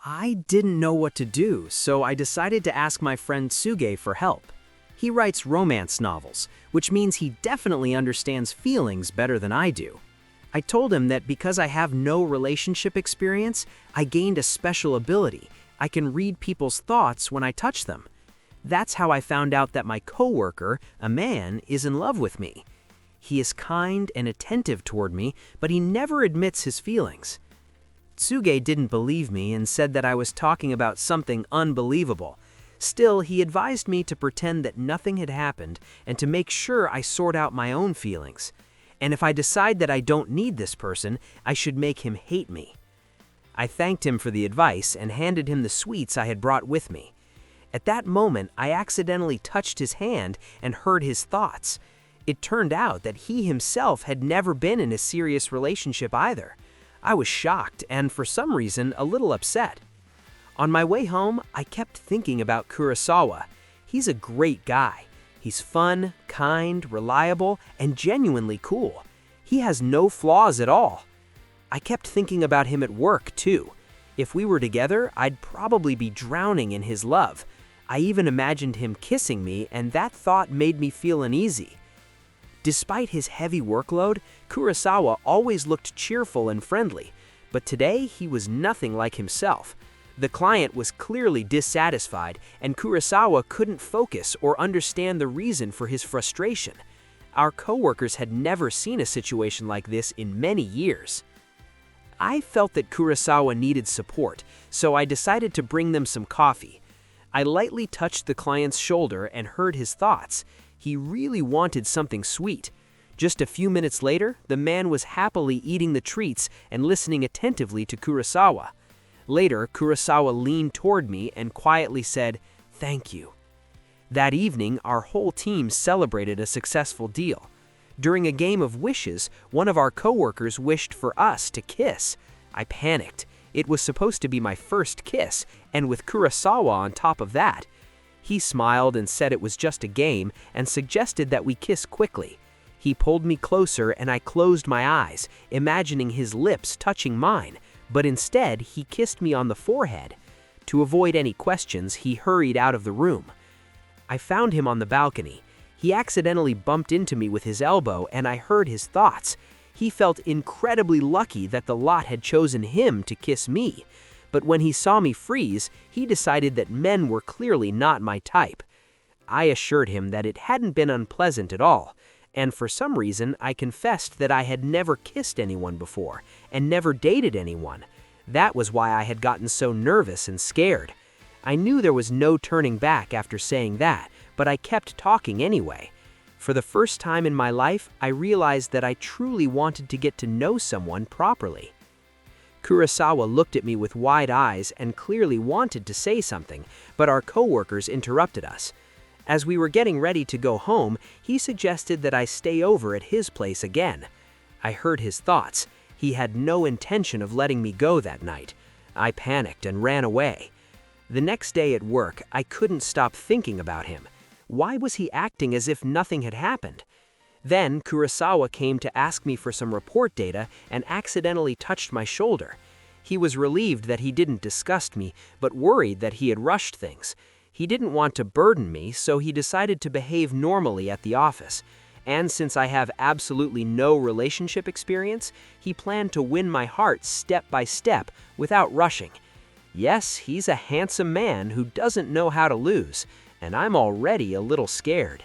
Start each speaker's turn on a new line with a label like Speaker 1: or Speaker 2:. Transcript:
Speaker 1: I didn't know what to do, so I decided to ask my friend Tsuge for help. He writes romance novels, which means he definitely understands feelings better than I do. I told him that because I have no relationship experience, I gained a special ability. I can read people's thoughts when I touch them. That's how I found out that my coworker, a man, is in love with me. He is kind and attentive toward me, but he never admits his feelings. Tsuge didn't believe me and said that I was talking about something unbelievable. Still, he advised me to pretend that nothing had happened and to make sure I sort out my own feelings. And if I decide that I don't need this person, I should make him hate me. I thanked him for the advice and handed him the sweets I had brought with me. At that moment, I accidentally touched his hand and heard his thoughts. It turned out that he himself had never been in a serious relationship either. I was shocked and, for some reason, a little upset. On my way home, I kept thinking about Kurosawa. He's a great guy. He's fun, kind, reliable, and genuinely cool. He has no flaws at all. I kept thinking about him at work, too. If we were together, I'd probably be drowning in his love. I even imagined him kissing me, and that thought made me feel uneasy. Despite his heavy workload, Kurosawa always looked cheerful and friendly, but today he was nothing like himself. The client was clearly dissatisfied, and Kurosawa couldn't focus or understand the reason for his frustration. Our coworkers had never seen a situation like this in many years. I felt that Kurosawa needed support, so I decided to bring them some coffee. I lightly touched the client's shoulder and heard his thoughts. He really wanted something sweet. Just a few minutes later, the man was happily eating the treats and listening attentively to Kurosawa. Later, Kurosawa leaned toward me and quietly said, "Thank you." That evening, our whole team celebrated a successful deal. During a game of wishes, one of our coworkers wished for us to kiss. I panicked. It was supposed to be my first kiss, and with Kurosawa on top of that. He smiled and said it was just a game and suggested that we kiss quickly. He pulled me closer and I closed my eyes, imagining his lips touching mine, but instead he kissed me on the forehead. To avoid any questions, he hurried out of the room. I found him on the balcony. He accidentally bumped into me with his elbow and I heard his thoughts. He felt incredibly lucky that the lot had chosen him to kiss me. But when he saw me freeze, he decided that men were clearly not my type. I assured him that it hadn't been unpleasant at all, and for some reason I confessed that I had never kissed anyone before and never dated anyone. That was why I had gotten so nervous and scared. I knew there was no turning back after saying that, but I kept talking anyway. For the first time in my life, I realized that I truly wanted to get to know someone properly. Kurosawa looked at me with wide eyes and clearly wanted to say something, but our coworkers interrupted us. As we were getting ready to go home, he suggested that I stay over at his place again. I heard his thoughts. He had no intention of letting me go that night. I panicked and ran away. The next day at work, I couldn't stop thinking about him. Why was he acting as if nothing had happened? Then Kurosawa came to ask me for some report data and accidentally touched my shoulder. He was relieved that he didn't disgust me, but worried that he had rushed things. He didn't want to burden me, so he decided to behave normally at the office. And since I have absolutely no relationship experience, he planned to win my heart step by step without rushing. Yes, he's a handsome man who doesn't know how to lose, and I'm already a little scared.